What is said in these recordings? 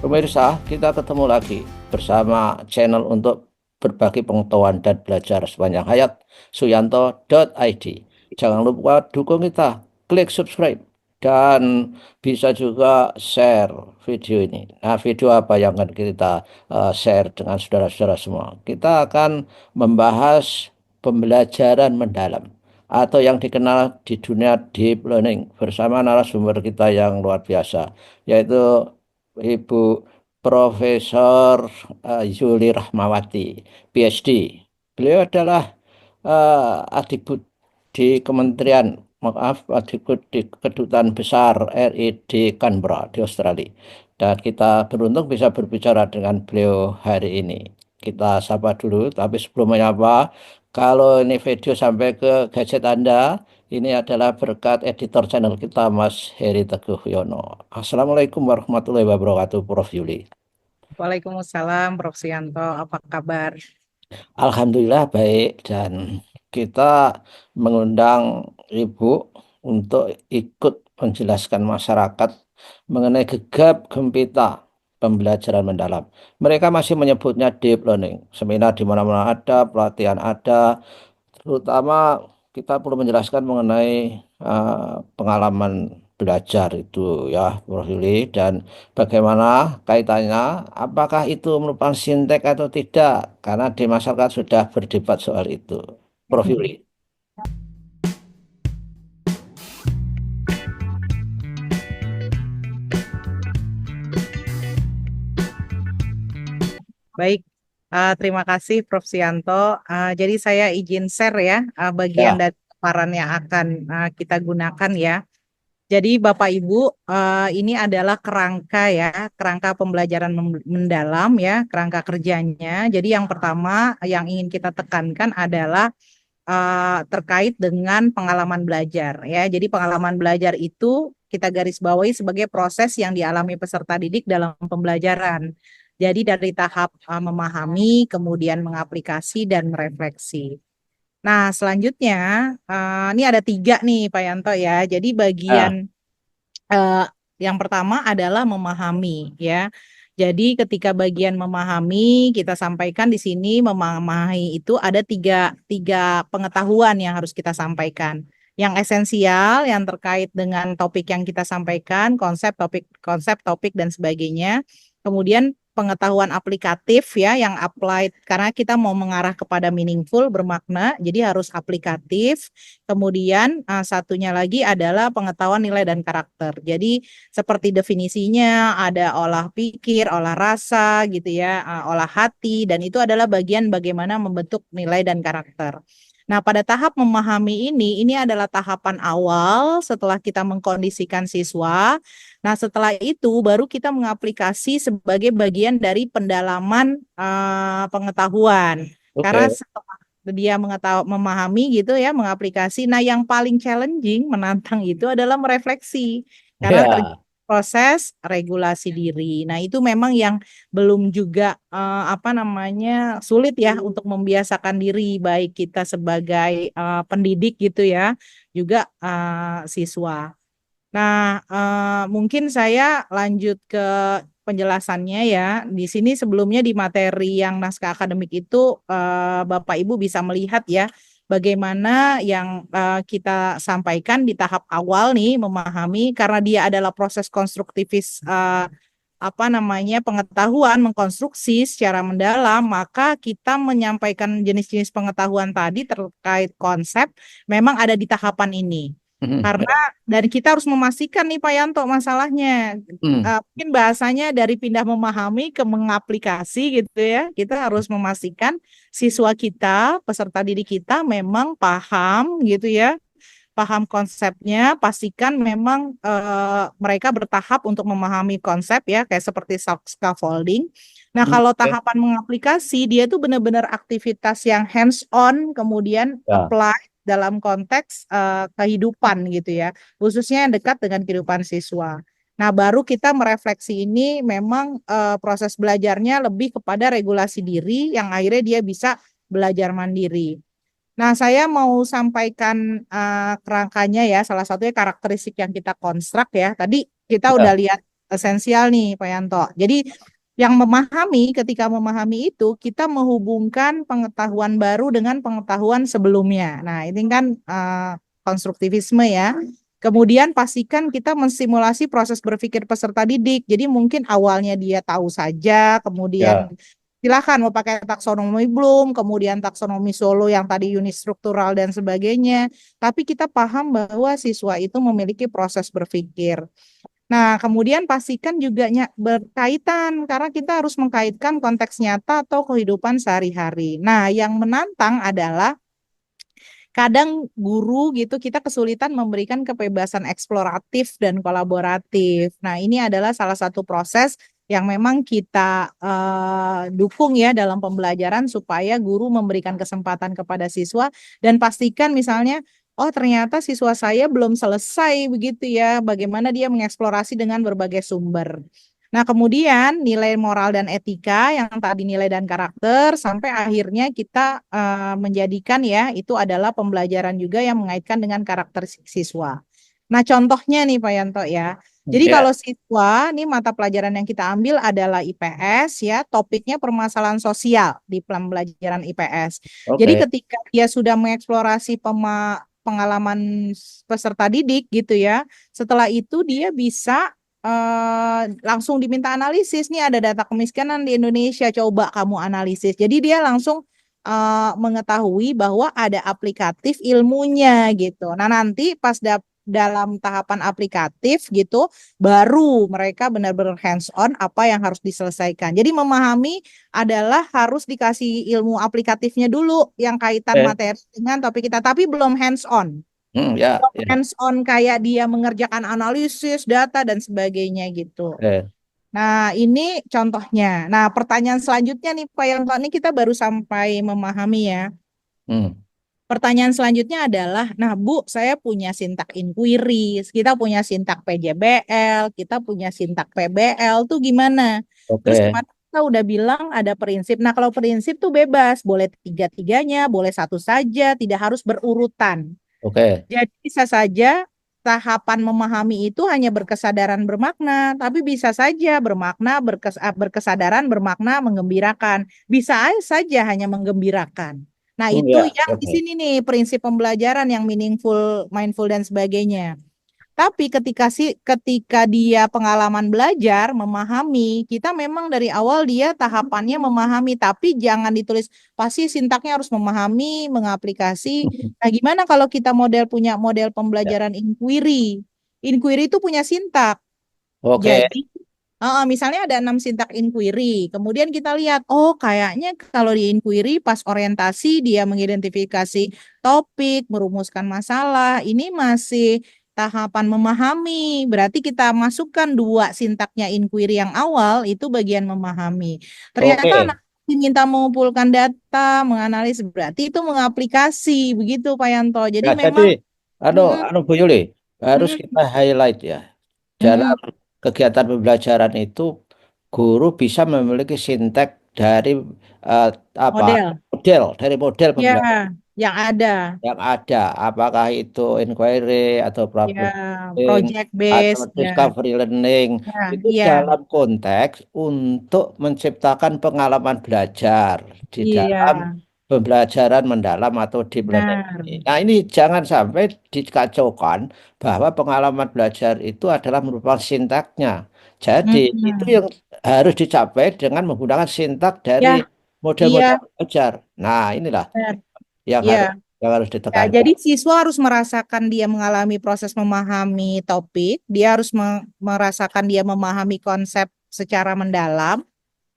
Pemirsa, kita ketemu lagi bersama channel untuk berbagi pengetahuan dan belajar sepanjang hayat, suyanto.id. Jangan lupa dukung kita, klik subscribe, dan bisa juga share video ini. Nah, video apa yang akan kita share dengan saudara-saudara semua? Kita akan membahas pembelajaran mendalam atau yang dikenal di dunia deep learning bersama narasumber kita yang luar biasa, yaitu Ibu Profesor Yuli Rahmawati, PhD. Beliau adalah Adikbud di Kementerian, maaf, Adikbud di Kedutaan Besar RI di Canberra, di Australia. Dan kita beruntung bisa berbicara dengan beliau hari ini. Kita sapa dulu, tapi sebelum menyapa, kalau ini video sampai ke gadget Anda, ini adalah berkat editor channel kita, Mas Heri Teguh Yono. Assalamualaikum warahmatullahi wabarakatuh, Prof. Yuli. Waalaikumsalam, Prof. Sianto. Apa kabar? Alhamdulillah baik, dan kita mengundang Ibu untuk ikut menjelaskan masyarakat mengenai gegap gempita pembelajaran mendalam. Mereka masih menyebutnya deep learning. Seminar di mana-mana ada, pelatihan ada, terutama kita perlu menjelaskan mengenai pengalaman belajar itu ya, Prof. Yuli, dan bagaimana kaitannya, apakah itu merupakan sintek atau tidak, karena di masyarakat sudah berdebat soal itu. Prof. Yuli. Baik, terima kasih Prof. Sianto. Jadi saya izin share ya bagian Ya, dari paparan yang akan kita gunakan ya. Jadi Bapak Ibu, ini adalah kerangka ya, kerangka pembelajaran mendalam ya, kerangka kerjanya. Jadi yang pertama yang ingin kita tekankan adalah terkait dengan pengalaman belajar ya. Jadi pengalaman belajar itu kita garis bawahi sebagai proses yang dialami peserta didik dalam pembelajaran. Jadi dari tahap memahami, kemudian mengaplikasi dan merefleksi. Nah, selanjutnya ini ada tiga nih Pak Yanto ya. Jadi bagian ya, eh, yang pertama adalah memahami ya. Jadi ketika bagian memahami kita sampaikan di sini memahami itu ada tiga pengetahuan yang harus kita sampaikan. Yang esensial yang terkait dengan topik yang kita sampaikan, konsep topik dan sebagainya. Kemudian pengetahuan aplikatif ya yang applied karena kita mau mengarah kepada meaningful bermakna, jadi harus aplikatif. Kemudian satunya lagi adalah pengetahuan nilai dan karakter. Jadi seperti definisinya ada olah pikir, olah rasa gitu ya, olah hati dan itu adalah bagian bagaimana membentuk nilai dan karakter. Nah, pada tahap memahami ini adalah tahapan awal setelah kita mengkondisikan siswa. Nah, setelah itu baru kita mengaplikasi sebagai bagian dari pendalaman pengetahuan. Karena oke. dia memahami gitu ya, mengaplikasi. Nah, yang paling challenging, menantang itu adalah merefleksi karena terjadi Ya, proses regulasi diri. Nah, itu memang yang belum juga apa namanya sulit ya untuk membiasakan diri baik kita sebagai pendidik gitu ya, juga siswa. Nah, mungkin saya lanjut ke penjelasannya ya. Di sini sebelumnya di materi yang naskah akademik itu Bapak Ibu bisa melihat ya bagaimana yang kita sampaikan di tahap awal nih memahami karena dia adalah proses konstruktivis apa namanya pengetahuan mengkonstruksi secara mendalam, maka kita menyampaikan jenis-jenis pengetahuan tadi terkait konsep memang ada di tahapan ini. Karena ya. dan kita harus memastikan nih Pak Yanto masalahnya. Mungkin bahasanya dari pindah memahami ke mengaplikasi gitu ya. Kita harus memastikan siswa kita, peserta didik kita memang paham gitu ya, paham konsepnya, pastikan memang mereka bertahap untuk memahami konsep ya, kayak seperti scaffolding. Nah, kalau Oke. tahapan mengaplikasi, dia itu benar-benar aktivitas yang hands on, kemudian Ya, apply dalam konteks kehidupan gitu ya, khususnya yang dekat dengan kehidupan siswa. Nah, baru kita merefleksi ini memang proses belajarnya lebih kepada regulasi diri yang akhirnya dia bisa belajar mandiri. Nah, saya mau sampaikan kerangkanya ya, salah satunya karakteristik yang kita konstruk ya. Tadi kita udah ya, lihat esensial nih Pak Yanto. Jadi yang memahami, ketika memahami itu kita menghubungkan pengetahuan baru dengan pengetahuan sebelumnya. Nah, ini kan konstruktivisme ya. Kemudian pastikan kita mensimulasi proses berpikir peserta didik. Jadi mungkin awalnya dia tahu saja, kemudian Ya, silakan mau pakai taksonomi Bloom, kemudian taksonomi Solo yang tadi unistruktural dan sebagainya. Tapi kita paham bahwa siswa itu memiliki proses berpikir. Nah, kemudian pastikan juga berkaitan karena kita harus mengkaitkan konteks nyata atau kehidupan sehari-hari. Nah, yang menantang adalah kadang guru gitu kita kesulitan memberikan kebebasan eksploratif dan kolaboratif. Nah, ini adalah salah satu proses yang memang kita dukung ya dalam pembelajaran supaya guru memberikan kesempatan kepada siswa dan pastikan misalnya oh ternyata siswa saya belum selesai begitu ya bagaimana dia mengeksplorasi dengan berbagai sumber. Nah, kemudian nilai moral dan etika yang tadi nilai dan karakter sampai akhirnya kita menjadikan ya itu adalah pembelajaran juga yang mengaitkan dengan karakter siswa. Nah, contohnya nih Pak Yanto ya. Jadi ya, kalau siswa, nih mata pelajaran yang kita ambil adalah IPS ya, topiknya permasalahan sosial di pembelajaran IPS. Jadi oke. ketika dia sudah mengeksplorasi pengalaman peserta didik gitu ya, setelah itu dia bisa langsung diminta analisis nih ada data kemiskinan di Indonesia coba kamu analisis jadi dia langsung mengetahui bahwa ada aplikatif ilmunya gitu nah nanti pas dalam tahapan aplikatif gitu baru mereka benar-benar hands on apa yang harus diselesaikan jadi memahami adalah harus dikasih ilmu aplikatifnya dulu yang kaitan Eh, materi dengan topik kita tapi belum hands on ya, ya. hands on kayak dia mengerjakan analisis data dan sebagainya gitu. Eh, Nah, ini contohnya. Nah, pertanyaan selanjutnya nih Pak Yanto, ini kita baru sampai memahami ya. hmm, Pertanyaan selanjutnya adalah, nah Bu, saya punya sintak inquiry, kita punya sintak PJBL, kita punya sintak PBL, tuh gimana? Terus oke, kemarin kita udah bilang ada prinsip. Nah, kalau prinsip tuh bebas, boleh tiga-tiganya, boleh satu saja, tidak harus berurutan. oke. Jadi bisa saja tahapan memahami itu hanya berkesadaran bermakna, tapi bisa saja bermakna berkesadaran bermakna menggembirakan. Bisa saja hanya menggembirakan. Nah, itu Ya, yang di oke. sini nih prinsip pembelajaran yang meaningful, mindful dan sebagainya. Tapi ketika dia pengalaman belajar, memahami, kita memang dari awal dia tahapannya memahami, tapi jangan ditulis pasti sintaknya harus memahami, mengaplikasi. Nah, gimana kalau kita punya model Ya, pembelajaran inquiry? Inquiry itu punya sintak. oke. Jadi, misalnya ada 6 sintak inquiry. Kemudian kita lihat, oh kayaknya kalau di inquiry pas orientasi dia mengidentifikasi topik, merumuskan masalah. Ini masih tahapan memahami. Berarti kita masukkan dua sintaknya inquiry yang awal itu bagian memahami. Ternyata anak Oke. diminta mengumpulkan data, menganalisis berarti itu mengaplikasi begitu Pak Yanto. Jadi Ya, jadi, memang mm, Bu Yuli, harus mm, kita highlight ya. Dalam mm, kegiatan pembelajaran itu, guru bisa memiliki sintek dari eh, apa model. model Ya, pembelajaran yang ada. yang ada, apakah itu inquiry atau Ya, problem solving project atau base. Ya, discovery learning, ya, itu iya, dalam konteks untuk menciptakan pengalaman belajar di iya, dalam pembelajaran mendalam atau deep learning. benar. Nah, ini jangan sampai dikacaukan bahwa pengalaman belajar itu adalah merupakan sintaknya. Jadi, itu Mm-mm. yang harus dicapai dengan menggunakan sintak dari Ya, model-model iya, belajar. Nah, inilah benar. yang Iya. harus Ya, jadi ditekankan. siswa harus merasakan dia mengalami proses memahami topik, dia harus merasakan dia memahami konsep secara mendalam,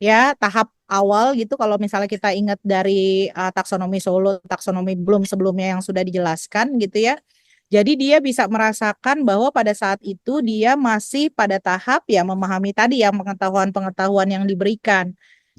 ya, tahap awal gitu kalau misalnya kita ingat dari taksonomi Solo, taksonomi belum sebelumnya yang sudah dijelaskan gitu ya. Jadi dia bisa merasakan bahwa pada saat itu dia masih pada tahap ya memahami tadi yang pengetahuan-pengetahuan yang diberikan.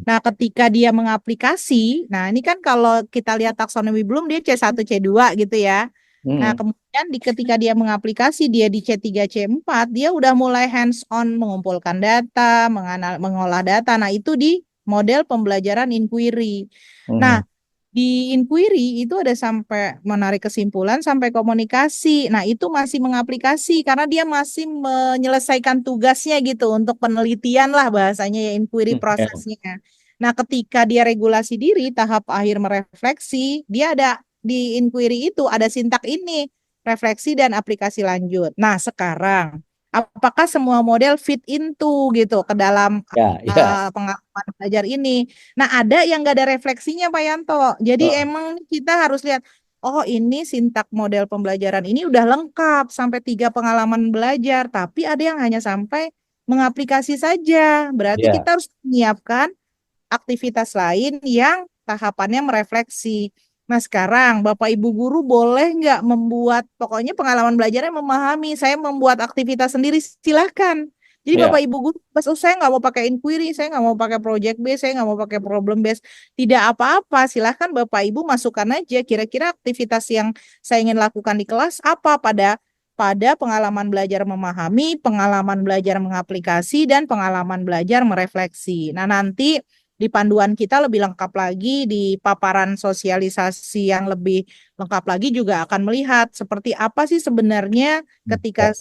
Nah, ketika dia mengaplikasi, nah ini kan kalau kita lihat taksonomi belum dia C1, C2 gitu ya. Nah, Hmm. kemudian ketika dia mengaplikasi, dia di C3, C4, dia udah mulai hands on mengumpulkan data, mengolah data. Nah, itu di model pembelajaran inquiry. Nah, Hmm. di inquiry itu ada sampai menarik kesimpulan sampai komunikasi. Nah, itu masih mengaplikasi karena dia masih menyelesaikan tugasnya gitu untuk penelitian lah bahasanya ya inquiry Ya, prosesnya. Nah, ketika dia regulasi diri tahap akhir merefleksi, dia ada di inquiry itu ada sintak ini, refleksi dan aplikasi lanjut. Nah, sekarang apakah semua model fit into gitu ke dalam ya, ya. pengalaman belajar ini? Nah, ada yang nggak ada refleksinya, Pak Yanto. Jadi Oh, emang kita harus lihat, oh ini sintak model pembelajaran ini udah lengkap sampai 3 pengalaman belajar, tapi ada yang hanya sampai mengaplikasi saja. Berarti ya, kita harus menyiapkan aktivitas lain yang tahapannya merefleksi. Nah, sekarang Bapak Ibu guru boleh nggak membuat, pokoknya pengalaman belajarnya memahami, saya membuat aktivitas sendiri, silahkan. Jadi ya. Bapak Ibu guru, pas oh, saya nggak mau pakai inquiry, saya nggak mau pakai project base, saya nggak mau pakai problem base, tidak apa-apa, silahkan Bapak Ibu masukkan aja kira-kira aktivitas yang saya ingin lakukan di kelas apa pada pengalaman belajar memahami, pengalaman belajar mengaplikasi, dan pengalaman belajar merefleksi. Nah, nanti di panduan kita lebih lengkap lagi, di paparan sosialisasi yang lebih lengkap lagi juga akan melihat seperti apa sih sebenarnya ketika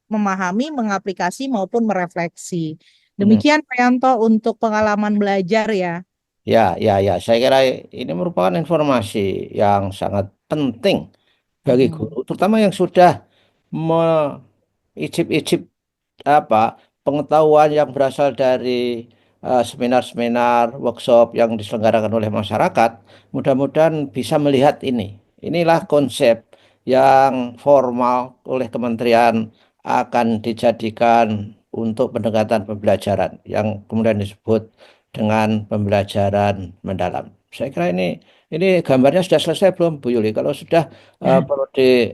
memahami, mengaplikasi maupun merefleksi. Hmm. Demikian Pak Yanto untuk pengalaman belajar ya. Ya, ya, ya. Saya kira ini merupakan informasi yang sangat penting bagi guru, Mm-mm. terutama yang sudah meicip-icip apa pengetahuan yang berasal dari seminar-seminar, workshop yang diselenggarakan oleh masyarakat. Mudah-mudahan bisa melihat ini. Inilah konsep yang formal oleh kementerian akan dijadikan untuk pendekatan pembelajaran yang kemudian disebut dengan pembelajaran mendalam. Saya kira ini gambarnya sudah selesai belum, Bu Yuli? Kalau sudah perlu di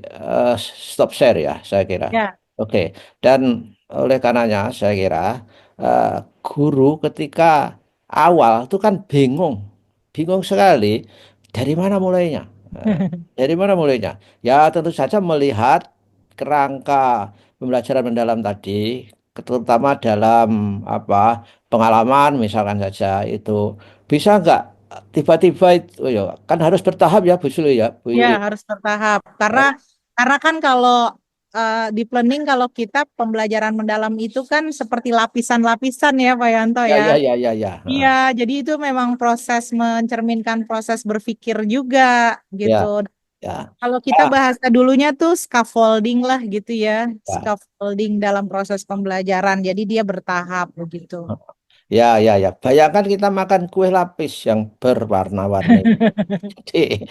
stop share ya, saya kira. Ya. Oke, dan oleh karenanya saya kira eh, guru ketika awal itu kan bingung, bingung sekali dari mana mulainya. Eh, dari mana mulainya? Ya tentu saja melihat kerangka pembelajaran mendalam tadi, terutama dalam apa pengalaman misalkan saja itu bisa nggak tiba-tiba itu, oh ya, kan harus bertahap ya Bu Yuli ya, Bu Ya, Yuli. harus bertahap. Karena kan kalau di planning kalau kita pembelajaran mendalam itu kan seperti lapisan-lapisan ya Pak Yanto Ya, ya. ya, ya, ya, ya. Iya, jadi itu memang proses mencerminkan proses berpikir juga gitu. Ya, ya. Kalau kita Ah, bahasa dulunya tuh scaffolding lah gitu ya, ya. scaffolding dalam proses pembelajaran. Jadi dia bertahap begitu. Ya, ya, ya. Bayangkan kita makan kue lapis yang berwarna-warni. Jadi,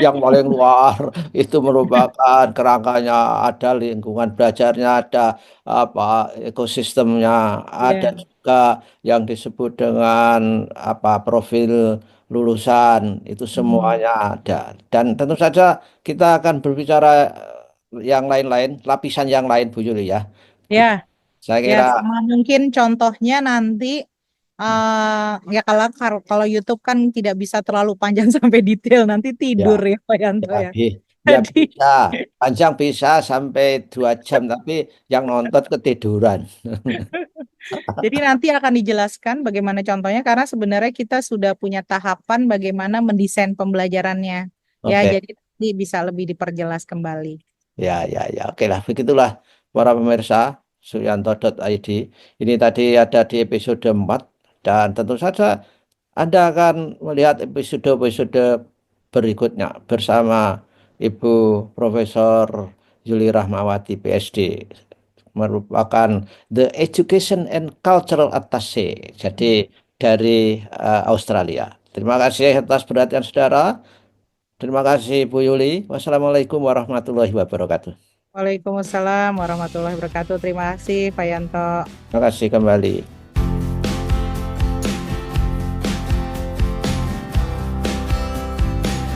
yang paling luar itu merupakan kerangkanya, ada lingkungan belajarnya, ada apa ekosistemnya, ada Ya, juga yang disebut dengan apa profil lulusan, itu hmm. semuanya ada. Dan tentu saja kita akan berbicara yang lain-lain, lapisan yang lain, Bu Yuli ya. Ya, Saya ya kira. sama mungkin contohnya nanti ya kalau YouTube kan tidak bisa terlalu panjang sampai detail nanti Ya, tidur ya Pak Yanto ya, ya. ya Jadi bisa, panjang bisa sampai 2 jam, tapi yang nonton ketiduran. Jadi nanti akan dijelaskan bagaimana contohnya karena sebenarnya kita sudah punya tahapan bagaimana mendesain pembelajarannya. Ya, Oke, jadi nanti bisa lebih diperjelas kembali. ya, ya, ya, oke lah, begitulah para pemirsa Suyanto.id. Ini tadi ada di episode 4 dan tentu saja Anda akan melihat episode-episode berikutnya bersama Ibu Profesor Yuli Rahmawati, PhD, merupakan The Education and Cultural Attaché, jadi dari Australia. Terima kasih atas perhatian saudara. Terima kasih Bu Yuli. Wassalamualaikum warahmatullahi wabarakatuh. Waalaikumsalam warahmatullahi wabarakatuh. Terima kasih, Pak Yanto. Terima kasih kembali.